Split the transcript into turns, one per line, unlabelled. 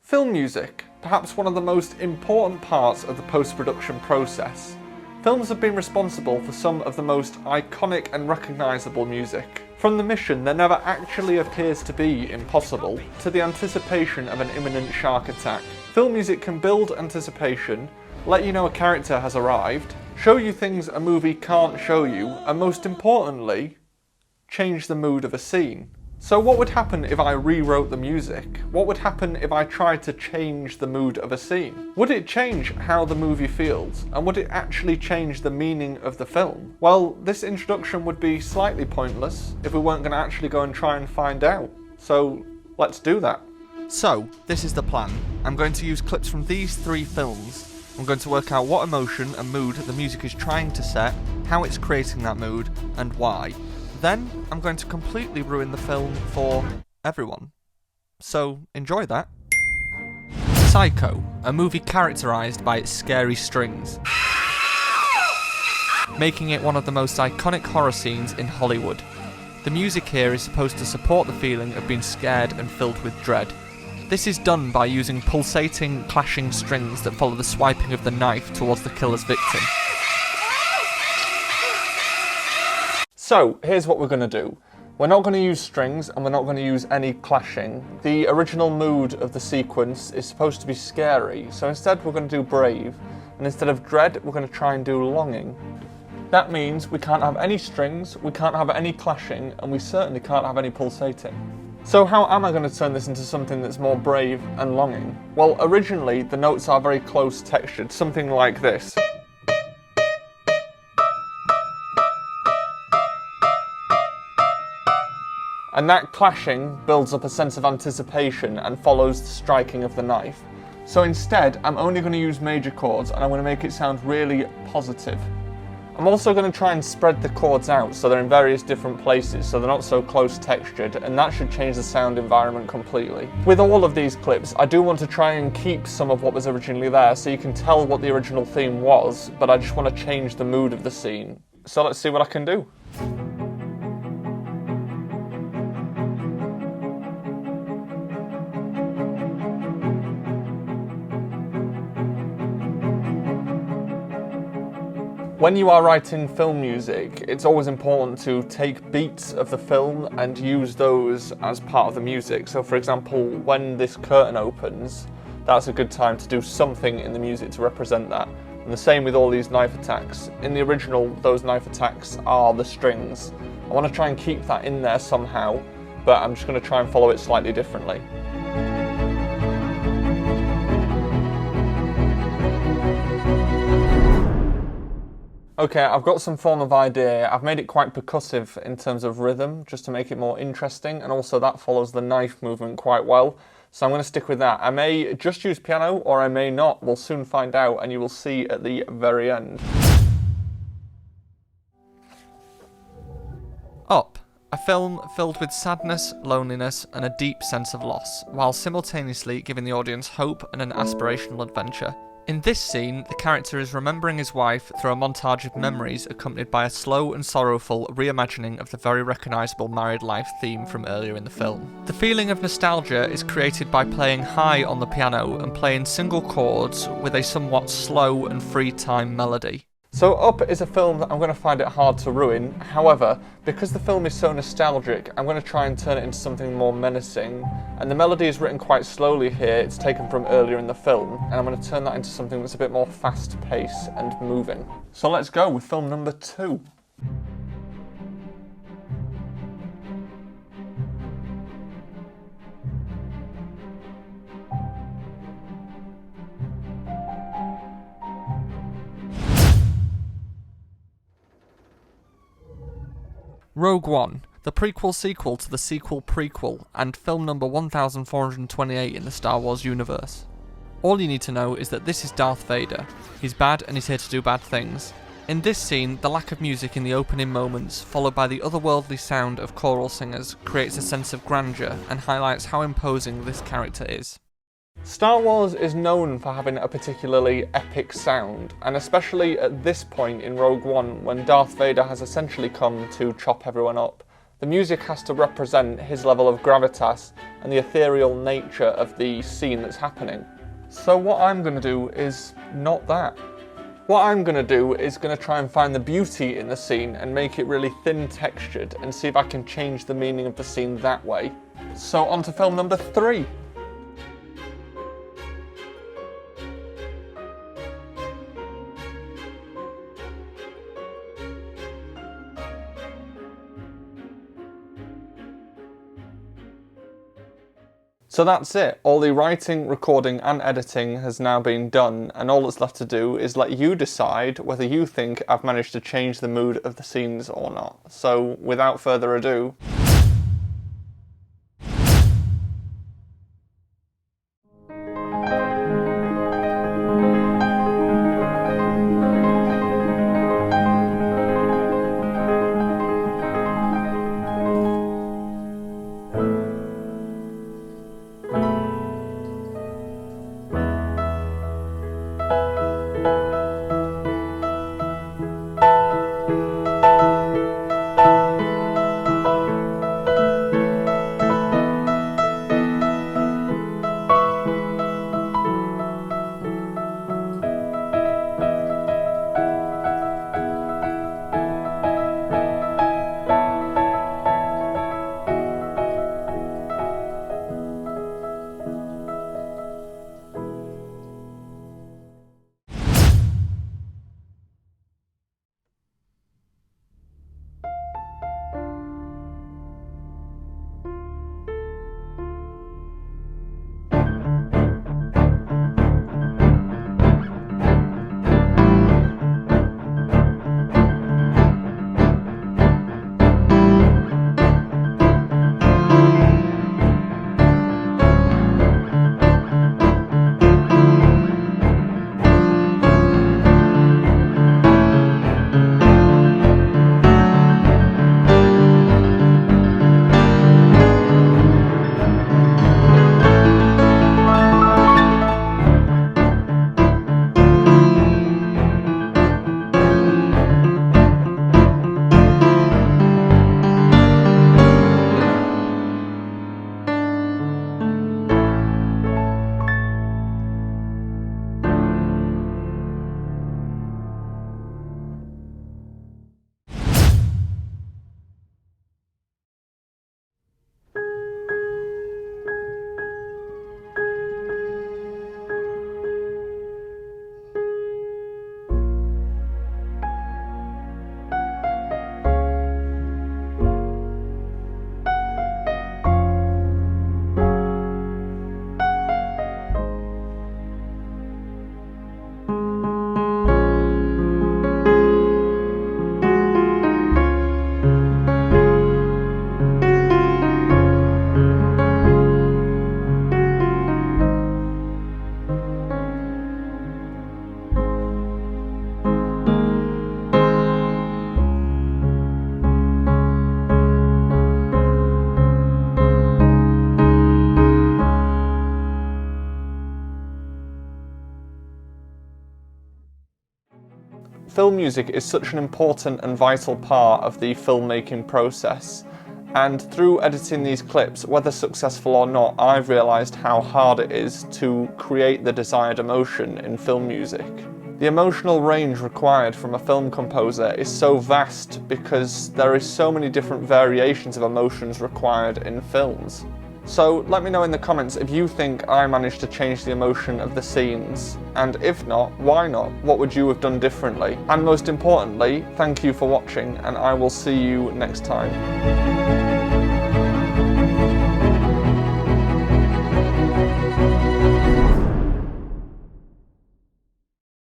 Film music, perhaps one of the most important parts of the post-production process. Films have been responsible for some of the most iconic and recognisable music. From the mission that never actually appears to be impossible, to the anticipation of an imminent shark attack. Film music can build anticipation, let you know a character has arrived, show you things a movie can't show you, and most importantly, change the mood of a scene. So what would happen if I rewrote the music? What would happen if I tried to change the mood of a scene? Would it change how the movie feels? And would it actually change the meaning of the film? Well, this introduction would be slightly pointless if we weren't going to actually go and try and find out. So let's do that. So, this is the plan. I'm going to use clips from these 3 films. I'm going to work out what emotion and mood the music is trying to set, how it's creating that mood, and why. Then, I'm going to completely ruin the film for everyone. So, enjoy that. Psycho, a movie characterised by its scary strings, making it one of the most iconic horror scenes in Hollywood. The music here is supposed to support the feeling of being scared and filled with dread. This is done by using pulsating, clashing strings that follow the swiping of the knife towards the killer's victim. So, here's what we're going to do. We're not going to use strings and we're not going to use any clashing. The original mood of the sequence is supposed to be scary, so instead we're going to do brave, and instead of dread, we're going to try and do longing. That means we can't have any strings, we can't have any clashing, and we certainly can't have any pulsating. So how am I going to turn this into something that's more brave and longing? Well, originally the notes are very close textured, something like this. And that clashing builds up a sense of anticipation and follows the striking of the knife. So instead, I'm only going to use major chords and I'm going to make it sound really positive. I'm also going to try and spread the chords out so they're in various different places so they're not so close textured, and that should change the sound environment completely. With all of these clips, I do want to try and keep some of what was originally there so you can tell what the original theme was, but I just want to change the mood of the scene. So let's see what I can do. When you are writing film music, it's always important to take beats of the film and use those as part of the music. So for example, when this curtain opens, that's a good time to do something in the music to represent that. And the same with all these knife attacks. In the original, those knife attacks are the strings. I want to try and keep that in there somehow, but I'm just going to try and follow it slightly differently. Okay, I've got some form of idea. I've made it quite percussive in terms of rhythm, just to make it more interesting, and also that follows the knife movement quite well. So I'm going to stick with that. I may just use piano, or I may not. We'll soon find out, and you will see at the very end. Up, a film filled with sadness, loneliness, and a deep sense of loss, while simultaneously giving the audience hope and an aspirational adventure. In this scene, the character is remembering his wife through a montage of memories accompanied by a slow and sorrowful reimagining of the very recognisable married life theme from earlier in the film. The feeling of nostalgia is created by playing high on the piano and playing single chords with a somewhat slow and free time melody. So Up is a film that I'm going to find it hard to ruin. However, because the film is so nostalgic, I'm going to try and turn it into something more menacing. And the melody is written quite slowly here, it's taken from earlier in the film, and I'm going to turn that into something that's a bit more fast-paced and moving. So let's go with film number 2. Rogue One, the prequel-sequel to the sequel-prequel, and film number 1428 in the Star Wars universe. All you need to know is that this is Darth Vader. He's bad and he's here to do bad things. In this scene, the lack of music in the opening moments, followed by the otherworldly sound of choral singers, creates a sense of grandeur and highlights how imposing this character is. Star Wars is known for having a particularly epic sound, and especially at this point in Rogue One, when Darth Vader has essentially come to chop everyone up, The music has to represent his level of gravitas and the ethereal nature of the scene that's happening. So what I'm going to do is not that. What I'm going to do is going to try and find the beauty in the scene and make it really thin textured and see if I can change the meaning of the scene that way. So on to film number 3. So that's it. All the writing, recording and editing has now been done, and all that's left to do is let you decide whether you think I've managed to change the mood of the scenes or not. So without further ado, film music is such an important and vital part of the filmmaking process, and through editing these clips, whether successful or not, I've realised how hard it is to create the desired emotion in film music. The emotional range required from a film composer is so vast because there is so many different variations of emotions required in films. So let me know in the comments if you think I managed to change the emotion of the scenes, and if not, why not? What would you have done differently? And most importantly, thank you for watching, and I will see you next time.